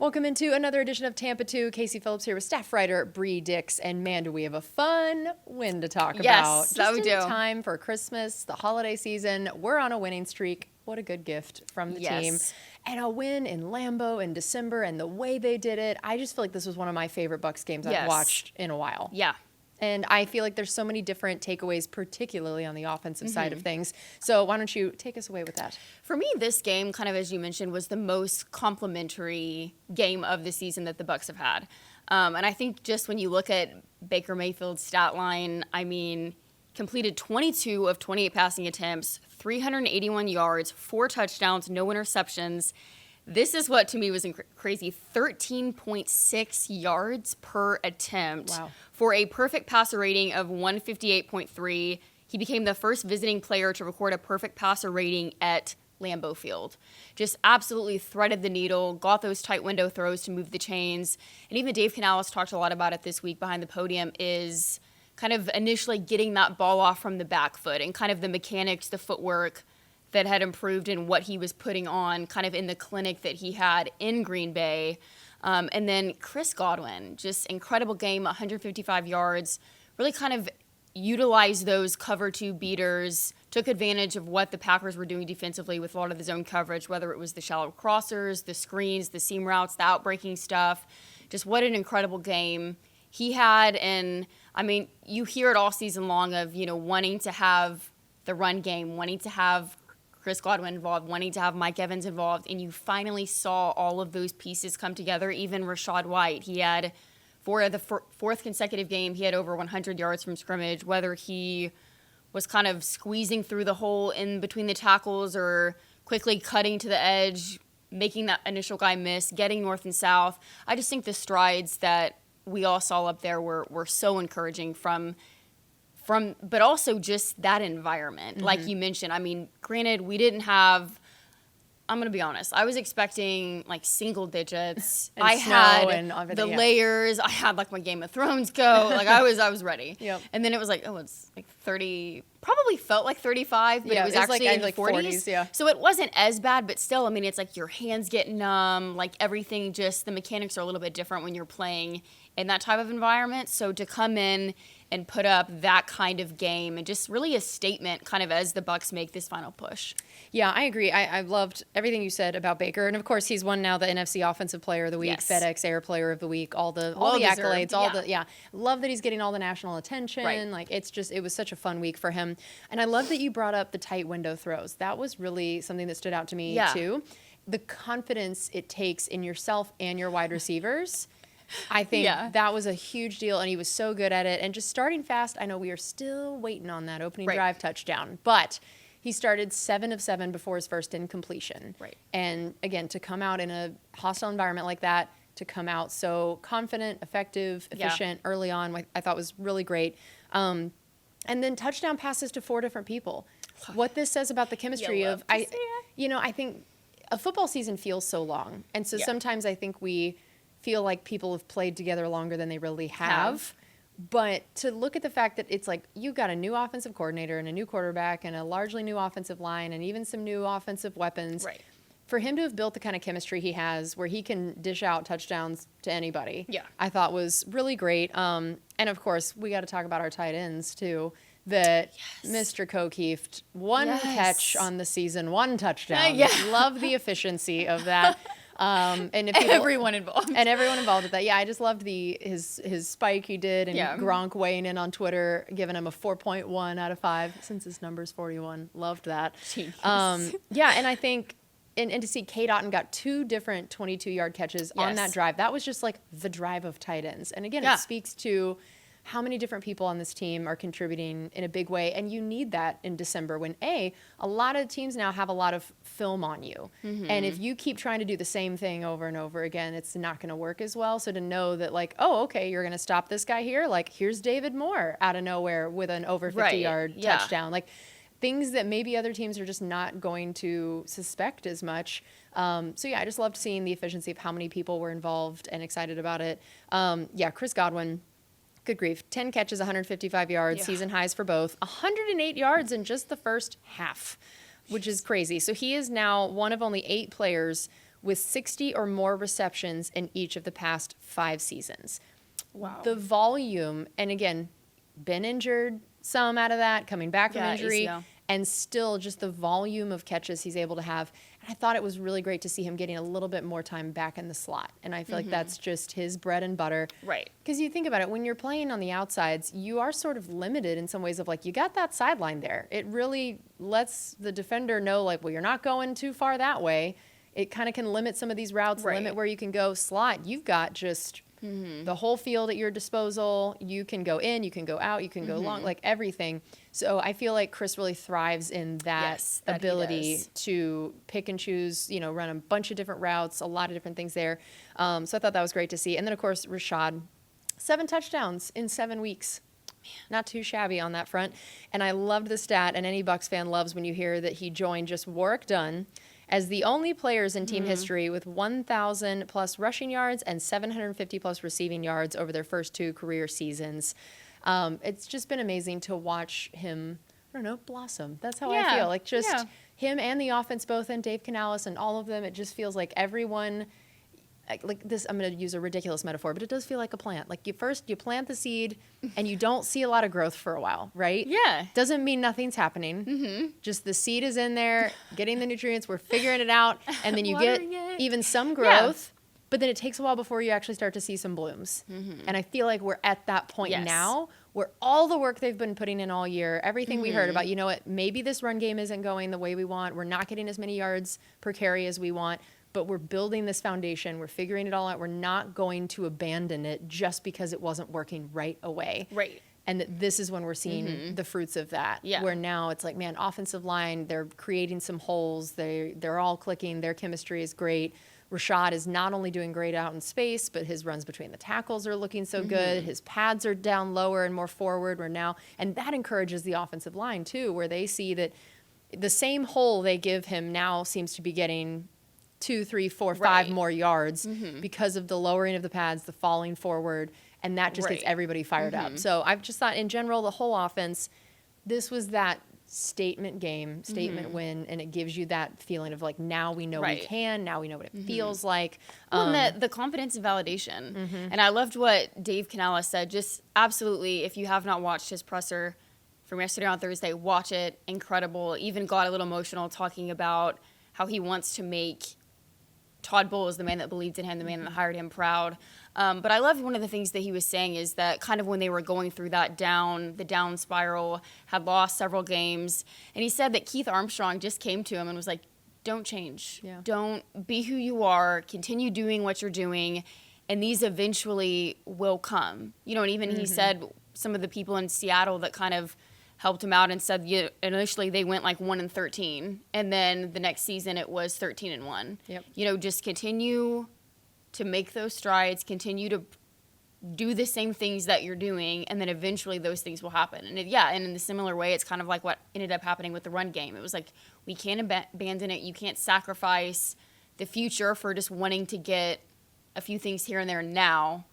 Welcome into another edition of Tampa 2. Casey Phillips here with staff writer Bree Dix. And man, do we have a fun win to talk about. Yes, that we do. Just in time for Christmas, the holiday season. We're on a winning streak. What a good gift from the team. And a win in Lambeau in December and the way they did it. I just feel like this was one of my favorite Bucs games I've watched in a while. Yeah. And I feel like there's so many different takeaways, particularly on the offensive side of things. So why don't you take us away with that? For me, this game, kind of as you mentioned, was the most complimentary game of the season that the Bucs have had. And I think just when you look at Baker Mayfield's stat line, I mean, completed 22 of 28 passing attempts, 381 yards, 4 touchdowns, no interceptions. This is what to me was crazy, 13.6 yards per attempt for a perfect passer rating of 158.3. He became the first visiting player to record a perfect passer rating at Lambeau Field. Just absolutely threaded the needle, got those tight window throws to move the chains. And even Dave Canales talked a lot about it this week behind the podium, is kind of initially getting that ball off from the back foot and kind of the mechanics, the footwork that had improved in what he was putting on kind of in the clinic that he had in Green Bay. And then Chris Godwin, just incredible game, 155 yards, really kind of utilized those cover 2 beaters, took advantage of what the Packers were doing defensively with a lot of the zone coverage, whether it was the shallow crossers, the screens, the seam routes, the outbreaking stuff. Just what an incredible game he had. And I mean, you hear it all season long of, you know, wanting to have the run game, wanting to have Chris Godwin involved, wanting to have Mike Evans involved, and you finally saw all of those pieces come together. Even Rachaad White, he had, for the fourth consecutive game, he had over 100 yards from scrimmage, whether he was kind of squeezing through the hole in between the tackles or quickly cutting to the edge, making that initial guy miss, getting north and south. I just think the strides that we all saw up there were so encouraging from but also just that environment, like you mentioned. I mean, granted, we didn't have, I'm going to be honest, I was expecting like single digits. And I snow had and the layers. I had like my Game of Thrones go. Like I was ready. Yep. And then it was like, oh, it's like 30, probably felt like 35, but it was actually like, in the 40s. Yeah. So it wasn't as bad, but still, I mean, it's like your hands get numb, like everything, just the mechanics are a little bit different when you're playing in that type of environment. So to come in and put up that kind of game and just really a statement kind of as the Bucs make this final push. Yeah, I agree. I loved everything you said about Baker. And of course, he's won now the NFC Offensive Player of the Week, FedEx Air Player of the Week, all the accolades, love that he's getting all the national attention. Right. Like it was such a fun week for him. And I love that you brought up the tight window throws. That was really something that stood out to me too. The confidence it takes in yourself and your wide receivers. I think that was a huge deal, and he was so good at it. And just starting fast, I know we are still waiting on that opening drive touchdown, but he started 7 of 7 before his first incompletion. Right. And again, to come out in a hostile environment like that, to come out so confident, effective, efficient early on, I thought was really great. And then touchdown passes to 4 different people. What this says about the chemistry of, I think a football season feels so long. And so sometimes I think we feel like people have played together longer than they really have. But to look at the fact that it's like you got a new offensive coordinator and a new quarterback and a largely new offensive line and even some new offensive weapons. Right. For him to have built the kind of chemistry he has where he can dish out touchdowns to anybody, I thought was really great. And, of course, we got to talk about our tight ends, too. That Mr. Kokeeft, one catch on the season, 1 touchdown. Love the efficiency of that. And if everyone involved with that. Yeah, I just loved his spike he did, and Gronk weighing in on Twitter, giving him a 4.1 out of 5 since his number's 41. Loved that. And I think and to see Kate Otten got 2 different 22-yard catches on that drive. That was just like the drive of tight ends. And again, it speaks to how many different people on this team are contributing in a big way. And you need that in December when, a lot of teams now have a lot of film on you. And if you keep trying to do the same thing over and over again, it's not going to work as well. So to know that, like, oh, okay, you're going to stop this guy here. Like, here's David Moore out of nowhere with an over 50-yard touchdown. Like, things that maybe other teams are just not going to suspect as much. I just loved seeing the efficiency of how many people were involved and excited about it. Chris Godwin, good grief. 10 catches, 155 yards, season highs for both. 108 yards in just the first half, which is crazy. So he is now one of only 8 players with 60 or more receptions in each of the past 5 seasons. Wow. The volume, and again, been injured some out of that, coming back from injury, ACL. and still just the volume of catches he's able to have. And I thought it was really great to see him getting a little bit more time back in the slot. And I feel like that's just his bread and butter. Right. Because you think about it, when you're playing on the outsides, you are sort of limited in some ways of like, you got that sideline there. It really lets the defender know, like, well, you're not going too far that way. It kind of can limit some of these routes, limit where you can go. Slot, you've got just the whole field at your disposal. You can go in, you can go out, you can go long, like everything. So I feel like Chris really thrives in that ability to pick and choose, you know, run a bunch of different routes, a lot of different things there. So I thought that was great to see. And then, of course, Rashad, 7 touchdowns in 7 weeks. Not too shabby on that front. And I loved the stat, and any Bucs fan loves when you hear that he joined just Warwick Dunn as the only players in team history with 1,000 plus rushing yards and 750 plus receiving yards over their first 2 career seasons. It's just been amazing to watch him, I don't know, blossom. That's how I feel. Like just him and the offense both, and Dave Canales and all of them. It just feels like everyone, like this, I'm going to use a ridiculous metaphor, but it does feel like a plant. Like you plant the seed and you don't see a lot of growth for a while, right? Yeah. Doesn't mean nothing's happening. Just the seed is in there, getting the nutrients, we're figuring it out, and then you get even some growth, but then it takes a while before you actually start to see some blooms. And I feel like we're at that point now where all the work they've been putting in all year, everything we heard about, you know what, maybe this run game isn't going the way we want. We're not getting as many yards per carry as we want, but we're building this foundation. We're figuring it all out. We're not going to abandon it just because it wasn't working right away. Right. And that this is when we're seeing the fruits of that. Yeah. Where now it's like, man, offensive line, they're creating some holes. They're all clicking. Their chemistry is great. Rashad is not only doing great out in space, but his runs between the tackles are looking so good. His pads are down lower and more forward. And that encourages the offensive line too, where they see that the same hole they give him now seems to be getting 2, 3, 4, 5 more yards because of the lowering of the pads, the falling forward, and that just gets everybody fired up. So I've just thought in general, the whole offense, this was that statement game, statement win, and it gives you that feeling of like, now we know we can, now we know what it feels like. Well, and the confidence and validation. And I loved what Dave Canales said, just absolutely, if you have not watched his presser from yesterday on Thursday, watch it. Incredible. Even got a little emotional talking about how he wants to make Todd Bowles, the man that believed in him, the man that hired him, proud. But I loved one of the things that he was saying is that kind of when they were going through the down spiral, had lost several games, and he said that Keith Armstrong just came to him and was like, don't change. Yeah. Don't be who you are. Continue doing what you're doing, and these eventually will come. You know, and even he said some of the people in Seattle that kind of helped him out and said initially they went like 1-13, and then the next season it was 13-1. Yep. You know, just continue to make those strides, continue to do the same things that you're doing, and then eventually those things will happen. And and in the similar way, it's kind of like what ended up happening with the run game. It was like, we can't abandon it. You can't sacrifice the future for just wanting to get a few things here and there now.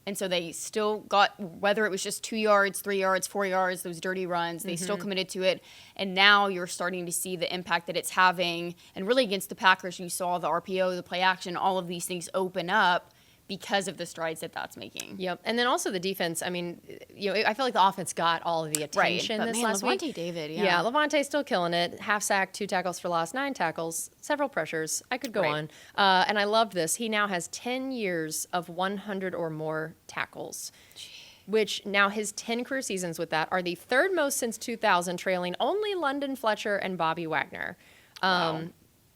And so they still got, whether it was just 2 yards, 3 yards, 4 yards, those dirty runs, they still committed to it. And now you're starting to see the impact that it's having. And really against the Packers, you saw the RPO, the play action, all of these things open up because of the strides that that's making. Yep. And then also the defense, I mean, you know, I feel like the offense got all of the attention this last week. Levante David, Yeah, Levante's still killing it. Half sack, 2 tackles for loss, 9 tackles, several pressures. I could go on. And I love this. He now has 10 years of 100 or more tackles, which now his 10 career seasons with that are the 3rd most since 2000, trailing only London Fletcher and Bobby Wagner.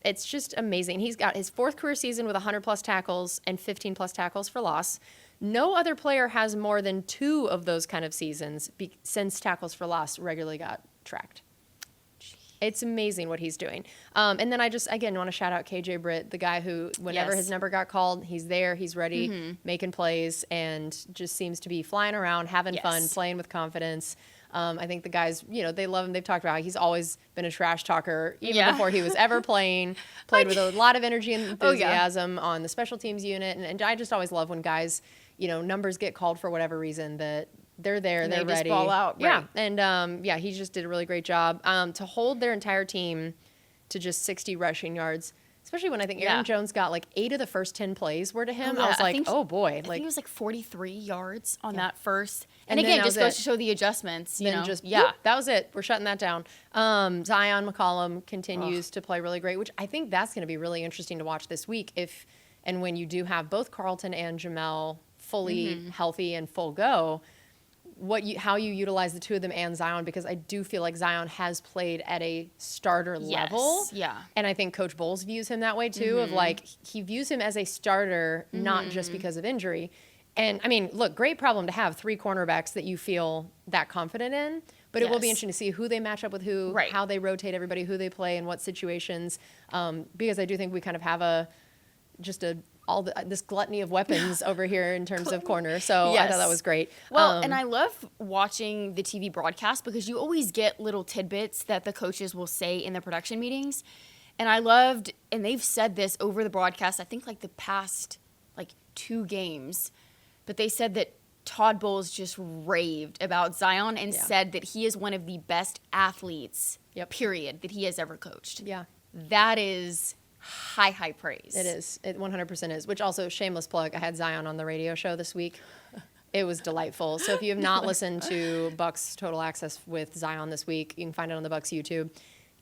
It's just amazing. He's got his 4th career season with 100-plus tackles and 15-plus tackles for loss. No other player has more than 2 of those kind of seasons since tackles for loss regularly got tracked. It's amazing what he's doing. And then I just, again, want to shout out KJ Britt, the guy who, whenever his number got called, he's there, he's ready, making plays, and just seems to be flying around, having fun, playing with confidence. I think the guys, you know, they love him. They've talked about how he's always been a trash talker, even before he was ever playing. Played with a lot of energy and enthusiasm on the special teams unit. And I just always love when guys, you know, numbers get called for whatever reason, that they're there, and they're ready. Just ball out. Yeah. And, he just did a really great job. To hold their entire team to just 60 rushing yards, especially when I think Aaron Jones got like 8 of the first 10 plays were to him. I was like, oh boy. I think it was like 43 yards on that first. And again, just goes to show the adjustments. Whoop, that was it. We're shutting that down. Zion McCollum continues to play really great, which I think that's going to be really interesting to watch this week if and when you do have both Carlton and Jamel fully healthy and full go. How you utilize the two of them and Zion, because I do feel like Zion has played at a starter level. Yeah. And I think Coach Bowles views him that way too, of like, he views him as a starter, not just because of injury. And I mean, look, great problem to have 3 cornerbacks that you feel that confident in, but it will be interesting to see who they match up with who, how they rotate everybody, who they play in what situations. Because I do think we kind of have this gluttony of weapons over here in terms of corner. So I thought that was great. Well, and I love watching the TV broadcast because you always get little tidbits that the coaches will say in the production meetings. And I loved, and they've said this over the broadcast, I think like the past 2 games, but they said that Todd Bowles just raved about Zion and said that he is one of the best athletes, period, that he has ever coached. Yeah. That is high praise. It is. It 100% is, which also, shameless plug, I had Zion on the radio show this week. It was delightful. So if you have not listened to Bucs Total Access with Zion this week, you can find it on the Bucs YouTube.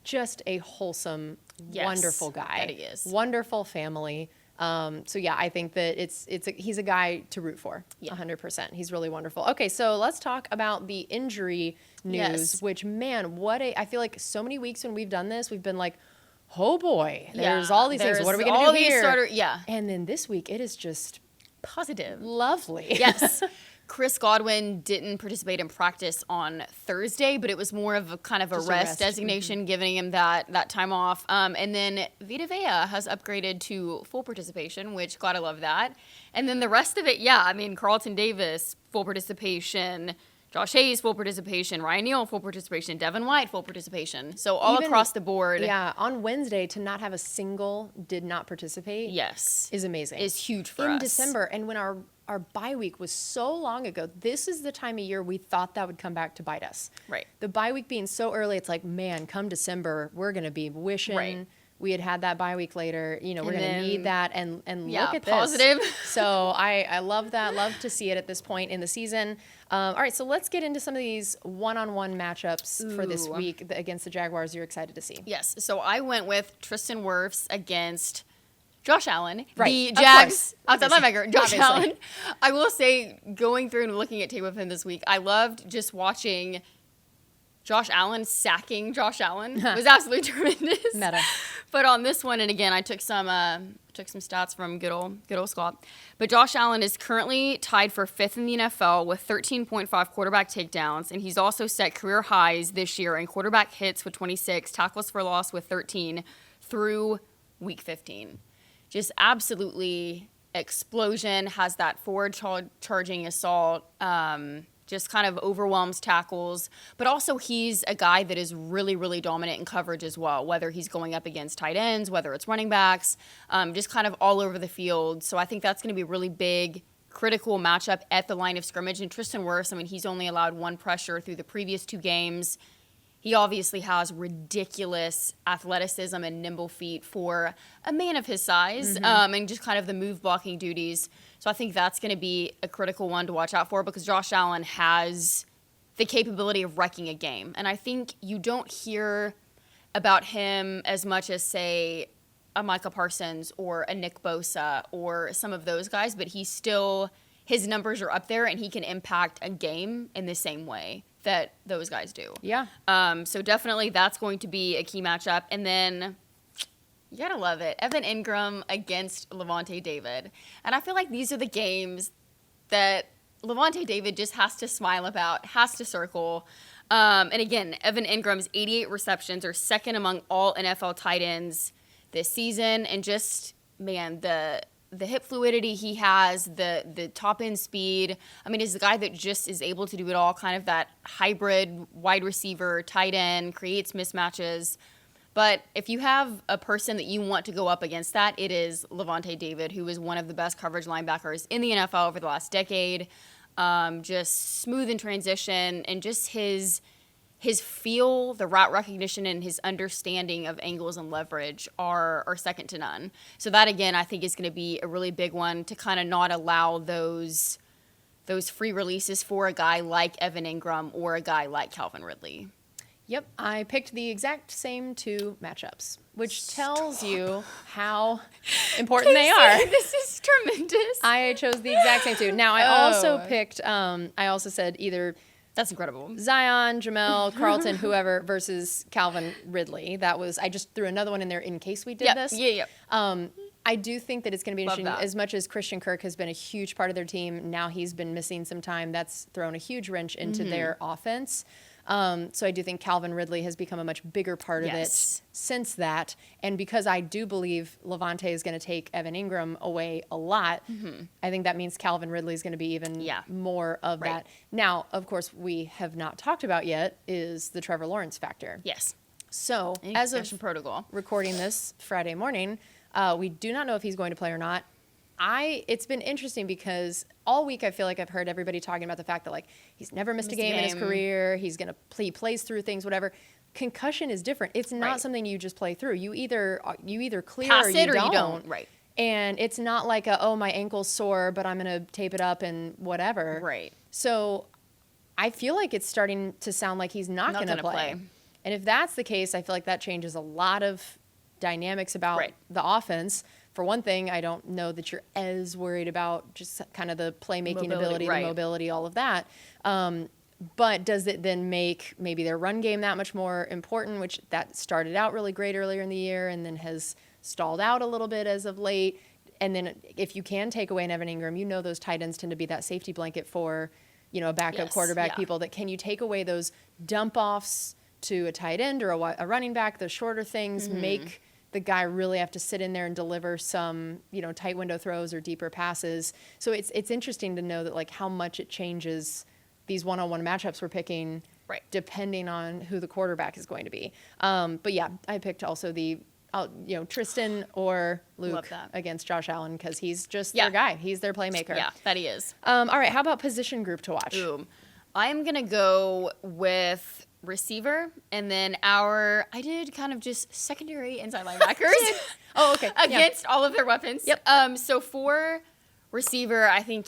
Just a wholesome, wonderful guy. That he is. Wonderful family. I think that he's a guy to root for, 100%. He's really wonderful. Okay, so let's talk about the injury news, which, man, I feel like so many weeks when we've done this, we've been like, oh boy, there's all these things. What are we going to do here? And then this week, it is just positive. Lovely. Yes. Chris Godwin didn't participate in practice on Thursday, but it was more of a kind of a rest designation, giving him that time off. And then Vita Vea has upgraded to full participation, which, gotta love that. And then the rest of it, Carlton Davis, full participation. Josh Hayes, full participation. Ryan Neal, full participation. Devin White, full participation. So all across the board. Yeah, on Wednesday, to not have a single did not participate is amazing. Is huge for us. In December, and when our bye week was so long ago, this is the time of year we thought that would come back to bite us. Right. The bye week being so early, it's like, man, come December, we're going to be wishing we had that bye week later. We're going to need that, and look at positive. This. So I love that. Love to see it at this point in the season. All right, so let's get into some of these one-on-one matchups for this week against the Jaguars you're excited to see. Yes, so I went with Tristan Wirfs against Josh Allen. Right. The Jags outside linebacker, Josh Allen. I will say, going through and looking at tape of him this week, I loved just watching Josh Allen sacking Josh Allen. It was absolutely tremendous. Meta. But on this one, and again, I took some stats from good old Scott. But Josh Allen is currently tied for 5th in the NFL with 13.5 quarterback takedowns, and he's also set career highs this year in quarterback hits with 26, tackles for loss with 13 through week 15. Just absolutely explosion, has that forward charging assault, just kind of overwhelms tackles. But also he's a guy that is really, really dominant in coverage as well, whether he's going up against tight ends, whether it's running backs, just kind of all over the field. So I think that's going to be a really big, critical matchup at the line of scrimmage. And Tristan Wirfs, he's only allowed 1 pressure through the previous 2 games. He obviously has ridiculous athleticism and nimble feet for a man of his size, and just kind of the move blocking duties. So I think that's going to be a critical one to watch out for, because Josh Allen has the capability of wrecking a game. And I think you don't hear about him as much as, say, a Micah Parsons or a Nick Bosa or some of those guys, but his numbers are up there, and he can impact a game in the same way that those guys do. Yeah. So definitely that's going to be a key matchup. And then you gotta love it, Evan Ingram against Lavonte David. And I feel like these are the games that Lavonte David just has to smile about, has to circle. And again, Evan Ingram's 88 receptions are second among all NFL tight ends this season. And just, man, the hip fluidity he has, the top end speed. He's the guy that just is able to do it all, kind of that hybrid wide receiver, tight end, creates mismatches. But if you have a person that you want to go up against that, it is Lavonte David, who is one of the best coverage linebackers in the NFL over the last decade. Just smooth in transition, and just his his feel, the route recognition, and his understanding of angles and leverage are second to none. So that, again, I think is going to be a really big one to kind of not allow those free releases for a guy like Evan Ingram or a guy like Calvin Ridley. Yep, I picked the exact same 2 matchups, which tells you how important they are. This is tremendous. I chose the exact same 2. Now, I also picked, I also said either that's incredible. Zion, Jamel, Carlton, whoever, versus Calvin Ridley. I just threw another one in there in case we did this. Yeah. I do think that it's going to be Love interesting. that. As much as Christian Kirk has been a huge part of their team, now he's been missing some time. That's thrown a huge wrench into their offense. So I do think Calvin Ridley has become a much bigger part of it since that. And because I do believe Levante is going to take Evan Ingram away a lot, I think that means Calvin Ridley is going to be even more of that. Now, of course, we have not talked about yet is the Trevor Lawrence factor. Yes. So as of protocol recording this Friday morning, we do not know if he's going to play or not. It's been interesting because all week I feel like I've heard everybody talking about the fact that, like, he's never missed a game in his career. He plays through things, whatever. Concussion is different. It's not something you just play through. You either clear pass or it you don't. You don't. Right. And it's not like my ankle's sore, but I'm going to tape it up and whatever. Right. So I feel like it's starting to sound like he's not going to play. And if that's the case, I feel like that changes a lot of dynamics about the offense. For one thing, I don't know that you're as worried about just kind of the playmaking ability, the mobility, all of that. But does it then make maybe their run game that much more important, which that started out really great earlier in the year and then has stalled out a little bit as of late? And then if you can take away an Evan Ingram, those tight ends tend to be that safety blanket for, a backup quarterback people. That can you take away those dump offs to a tight end or a running back, the shorter things, make the guy really have to sit in there and deliver some, tight window throws or deeper passes. So it's interesting to know that, like, how much it changes these one-on-one matchups we're picking depending on who the quarterback is going to be. But yeah, I picked also Tristan or Luke against Josh Allen because he's just their guy. He's their playmaker. Yeah, that he is. All right, how about position group to watch? I'm going to go with receiver, and then I did kind of just secondary inside linebackers. Okay. Against all of their weapons. Yep. So for receiver, I think,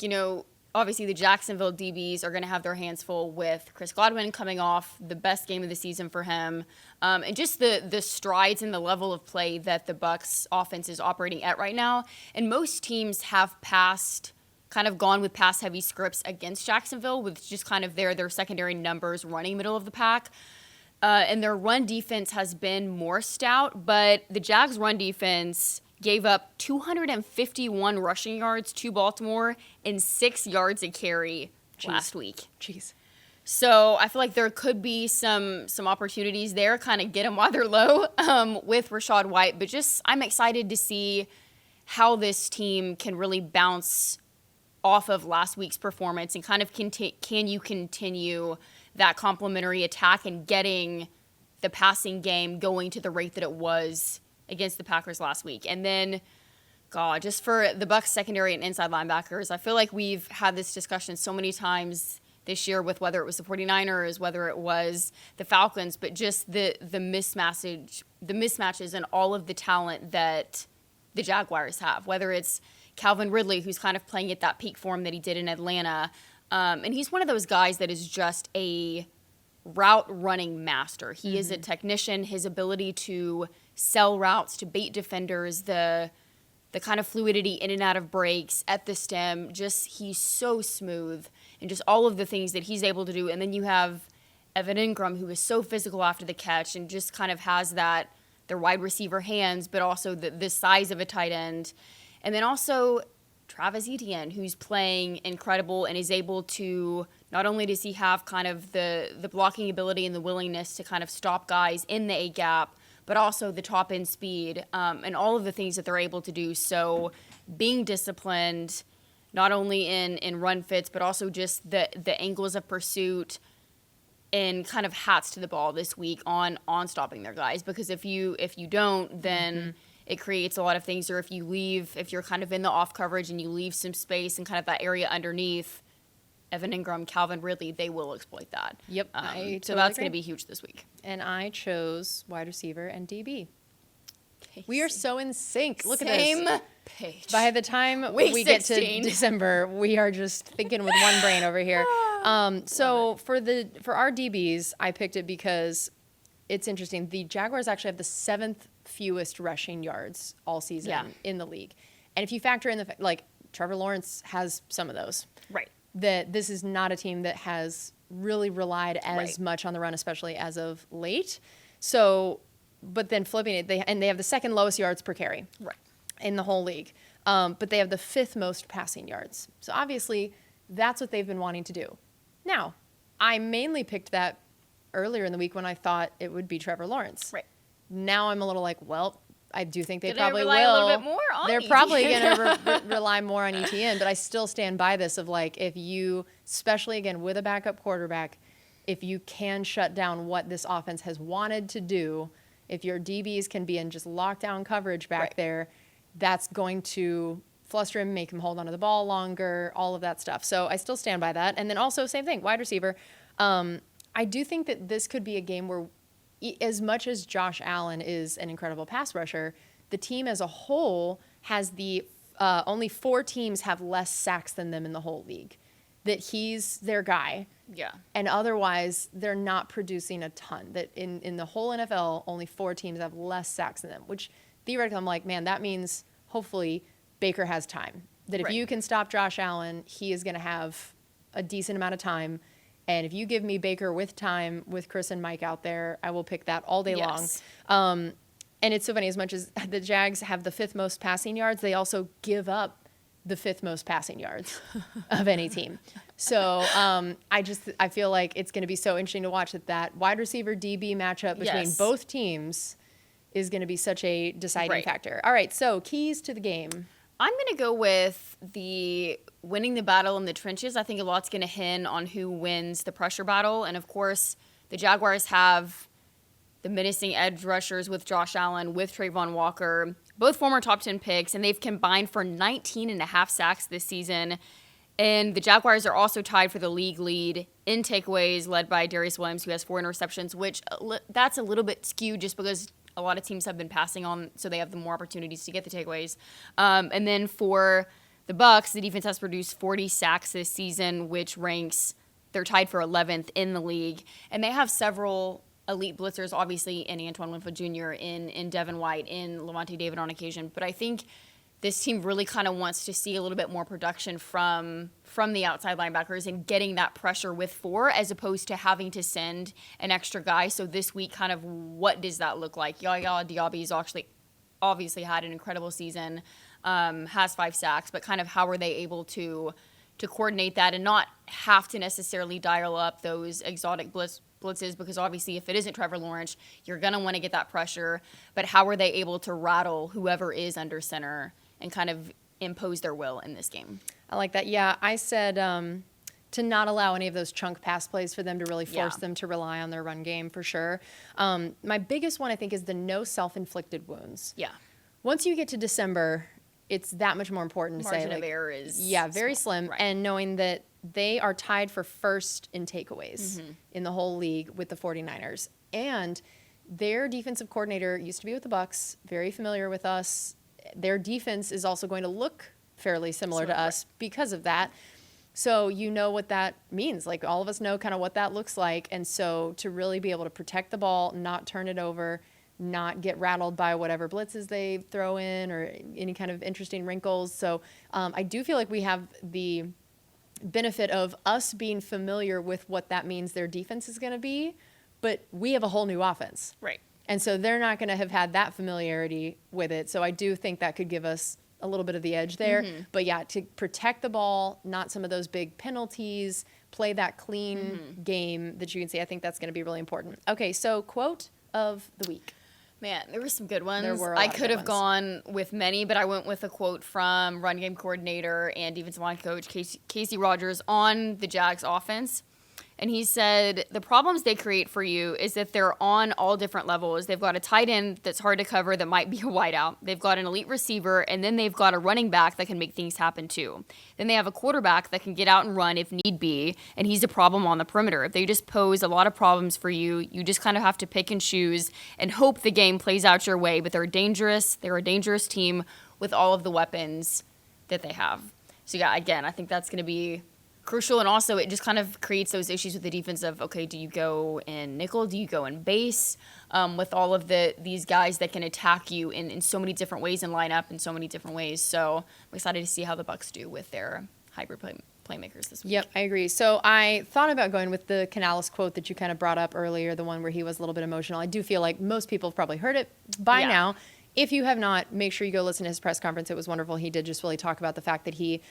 obviously the Jacksonville DBs are going to have their hands full with Chris Godwin coming off the best game of the season for him. And just the strides and the level of play that the Bucs offense is operating at right now. And most teams have gone with pass-heavy scripts against Jacksonville with just kind of their secondary numbers running middle of the pack. And their run defense has been more stout, but the Jags' run defense gave up 251 rushing yards to Baltimore and 6 yards a carry last week. Jeez. So I feel like there could be some opportunities there, kind of get them while they're low with Rachaad White. But I'm excited to see how this team can really bounce off of last week's performance and kind of can you continue that complementary attack and getting the passing game going to the rate that it was against the Packers last week. And then, just for the Bucs secondary and inside linebackers, I feel like we've had this discussion so many times this year with whether it was the 49ers, whether it was the Falcons, but just the mismatches and all of the talent that the Jaguars have, whether it's Calvin Ridley, who's kind of playing at that peak form that he did in Atlanta. And he's one of those guys that is just a route running master. He is a technician. His ability to sell routes, to bait defenders, the kind of fluidity in and out of breaks at the stem, he's so smooth and just all of the things that he's able to do. And then you have Evan Ingram, who is so physical after the catch and just kind of has their wide receiver hands, but also the size of a tight end. And then also Travis Etienne, who's playing incredible and is able to, not only does he have kind of the blocking ability and the willingness to kind of stop guys in the A-gap, but also the top-end speed and all of the things that they're able to do. So being disciplined, not only in run fits, but also just the angles of pursuit and kind of hats to the ball this week on stopping their guys. Because if you don't, then it creates a lot of things. Or if you're kind of in the off coverage and you leave some space and kind of that area underneath, Evan Ingram, Calvin Ridley, they will exploit that. Yep. So that's going to be huge this week. And I chose wide receiver and DB. Casey. We are so in sync. Look Same at this. Page. By the time Week we 16. get to December, we are just thinking with one brain over here. So for our DBs, I picked it because it's interesting. The Jaguars actually have the 7th fewest rushing yards all season in the league. And if you factor in Trevor Lawrence has some of those. Right. That this is not a team that has really relied as much on the run, especially as of late. So, but then flipping it, they have the 2nd lowest yards per carry in the whole league. But they have the 5th most passing yards. So obviously, that's what they've been wanting to do. Now, I mainly picked that earlier in the week when I thought it would be Trevor Lawrence. Right. Now I'm a little like, well, I do think they probably rely will. A little bit more on They're ETN. probably going to rely more on ETN, but I still stand by this of like, if you, especially again with a backup quarterback, if you can shut down what this offense has wanted to do, if your DBs can be in just lockdown coverage back there, that's going to fluster him, make him hold onto the ball longer, all of that stuff. So I still stand by that. And then also same thing, wide receiver. I do think that this could be a game where as much as Josh Allen is an incredible pass rusher, the team as a whole has the only 4 teams have less sacks than them in the whole league. That he's their guy. Yeah. And otherwise, they're not producing a ton. That in the whole NFL, only 4 teams have less sacks than them, which theoretically, I'm like, man, that means hopefully Baker has time. That if you can stop Josh Allen, he is going to have a decent amount of time. And if you give me Baker with time, with Chris and Mike out there, I will pick that all day long. And it's so funny, as much as the Jags have the 5th most passing yards, they also give up the 5th most passing yards of any team. So I feel like it's going to be so interesting to watch that wide receiver DB matchup between both teams is going to be such a deciding factor. All right, so keys to the game. I'm going to go with the winning the battle in the trenches. I think a lot's going to hinge on who wins the pressure battle. And, of course, the Jaguars have the menacing edge rushers with Josh Allen, with Trayvon Walker, both former top 10 picks, and they've combined for 19.5 sacks this season. And the Jaguars are also tied for the league lead in takeaways, led by Darius Williams, who has 4 interceptions, which that's a little bit skewed just because a lot of teams have been passing on, so they have the more opportunities to get the takeaways. And then for the Bucs, the defense has produced 40 sacks this season, which ranks, they're tied for 11th in the league. And they have several elite blitzers, obviously, in Antoine Winfield Jr., in Devin White, in Levante David on occasion. But I think this team really kind of wants to see a little bit more production from the outside linebackers and getting that pressure with 4 as opposed to having to send an extra guy. So this week, kind of what does that look like? Yaya Diaby's actually obviously had an incredible season, has 5 sacks, but kind of how are they able to coordinate that and not have to necessarily dial up those exotic blitzes, because obviously if it isn't Trevor Lawrence, you're going to want to get that pressure. But how are they able to rattle whoever is under center and kind of impose their will in this game? I like that. Yeah, I said to not allow any of those chunk pass plays for them to really force them to rely on their run game for sure. My biggest one, I think, is the no self-inflicted wounds. Yeah. Once you get to December, it's that much more important to say. Margin of error is very slim. Right. And knowing that they are tied for first in takeaways in the whole league with the 49ers. And their defensive coordinator used to be with the Bucs, very familiar with us. Their defense is also going to look fairly similar to us because of that. So you know what that means. Like, all of us know kind of what that looks like. And so to really be able to protect the ball, not turn it over, not get rattled by whatever blitzes they throw in or any kind of interesting wrinkles. So I do feel like we have the benefit of us being familiar with what that means their defense is going to be, but we have a whole new offense. Right. And so they're not going to have had that familiarity with it. So I do think that could give us a little bit of the edge there. But yeah, to protect the ball, not some of those big penalties, play that clean game that you can see, I think that's going to be really important. Okay, so quote of the week. Man, there were some good ones. There were a lot I of could good have gone with many, but I went with a quote from run game coordinator and defensive line coach Casey Rogers on the Jags offense. And he said the problems they create for you is that they're on all different levels. They've got a tight end that's hard to cover that might be a wideout. They've got an elite receiver, and then they've got a running back that can make things happen too. Then they have a quarterback that can get out and run if need be, and he's a problem on the perimeter. They just pose a lot of problems for you. You just kind of have to pick and choose and hope the game plays out your way. But they're dangerous. They're a dangerous team with all of the weapons that they have. So yeah, again, I think that's going to be crucial, and also it just kind of creates those issues with the defense of, okay, do you go in nickel, do you go in base, with all of these guys that can attack you in so many different ways and line up in so many different ways. So I'm excited to see how the Bucs do with their hybrid playmakers this week. Yep, I agree. So I thought about going with the Canales quote that you kind of brought up earlier, the one where he was a little bit emotional. I do feel like most people have probably heard it by now. If you have not, make sure you go listen to his press conference. It was wonderful. He did just really talk about the fact that he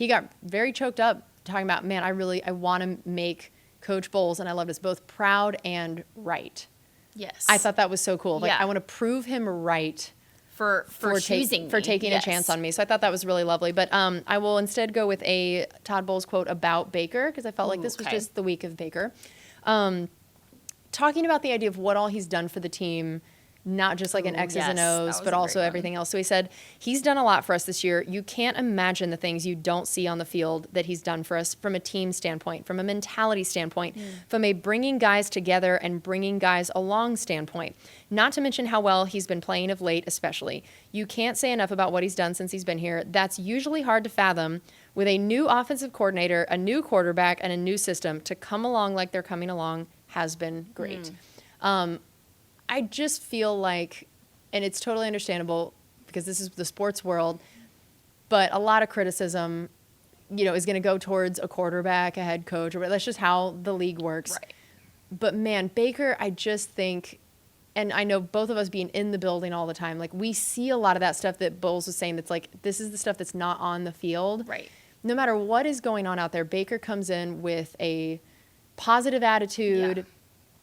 got very choked up talking about, man, I want to make Coach Bowles, and I loved us both, proud and right. Yes. I thought that was so cool. Like, I want to prove him right for choosing for taking a chance on me. So I thought that was really lovely. But I will instead go with a Todd Bowles quote about Baker, because I felt like this was just the week of Baker. Talking about the idea of what all he's done for the team, not just like an X's and O's, but also everything else. So he said, he's done a lot for us this year. You can't imagine the things you don't see on the field that he's done for us from a team standpoint, from a mentality standpoint, from a bringing guys together and bringing guys along standpoint. Not to mention how well he's been playing of late, especially. You can't say enough about what he's done since he's been here. That's usually hard to fathom with a new offensive coordinator, a new quarterback, and a new system. To come along like they're coming along has been great. I just feel like, and it's totally understandable because this is the sports world, but a lot of criticism, is going to go towards a quarterback, a head coach, or that's just how the league works. Right. But man, Baker, I just think, and I know both of us being in the building all the time, like we see a lot of that stuff that Bowles was saying that's like, this is the stuff that's not on the field. Right. No matter what is going on out there, Baker comes in with a positive attitude. Yeah.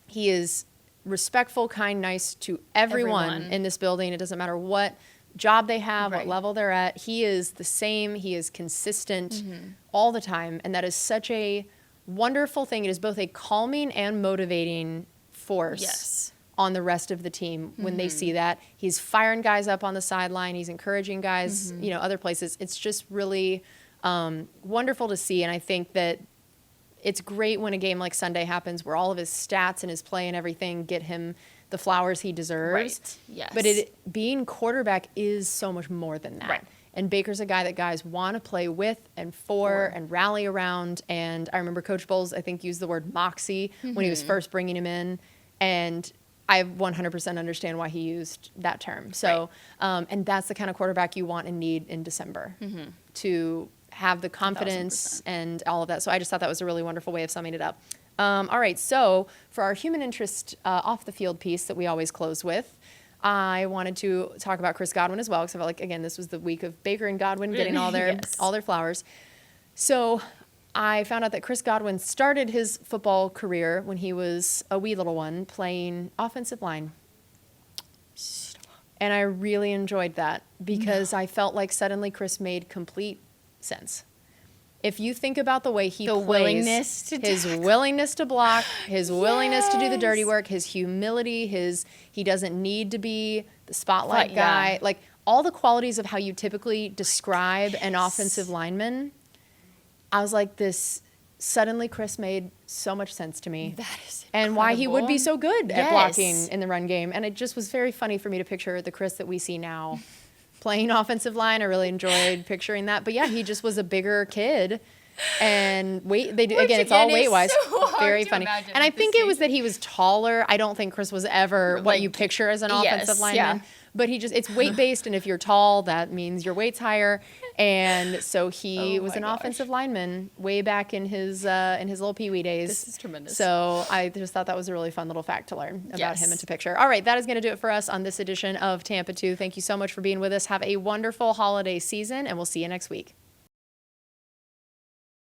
He is respectful, kind, nice to everyone in this building. It doesn't matter what job they have, what level they're at. He is the same. He is consistent all the time. And that is such a wonderful thing. It is both a calming and motivating force on the rest of the team when they see that. He's firing guys up on the sideline. He's encouraging guys, other places. It's just really wonderful to see. And I think that it's great when a game like Sunday happens where all of his stats and his play and everything get him the flowers he deserves. Right. Yes. But being quarterback is so much more than that. Right. And Baker's a guy that guys want to play with and for and rally around. And I remember Coach Bowles, I think, used the word moxie when he was first bringing him in. And I 100% understand why he used that term. So, and that's the kind of quarterback you want and need in December to have the confidence 1,000%. And all of that. So I just thought that was a really wonderful way of summing it up. All right, so for our human interest off the field piece that we always close with, I wanted to talk about Chris Godwin as well, because I felt like, again, this was the week of Baker and Godwin getting all their flowers. So I found out that Chris Godwin started his football career when he was a wee little one playing offensive line. And I really enjoyed that because I felt like suddenly Chris made complete sense. If you think about the way he plays, his willingness to block, his willingness to do the dirty work, his humility, he doesn't need to be the spotlight guy, like all the qualities of how you typically describe an offensive lineman. I was like, suddenly Chris made so much sense to me. That is incredible. And why he would be so good at blocking in the run game. And it just was very funny for me to picture the Chris that we see now playing offensive line. I really enjoyed picturing that. But yeah, he just was a bigger kid. And it's all weight wise. So very funny. And I think it was that he was taller. I don't think Chris was ever what you picture as an offensive lineman. But it's weight based, and if you're tall, that means your weight's higher. And so he was an offensive lineman way back in his little peewee days. This is tremendous. So I just thought that was a really fun little fact to learn about him and to picture. All right, that is going to do it for us on this edition of Tampa 2. Thank you so much for being with us. Have a wonderful holiday season, and we'll see you next week.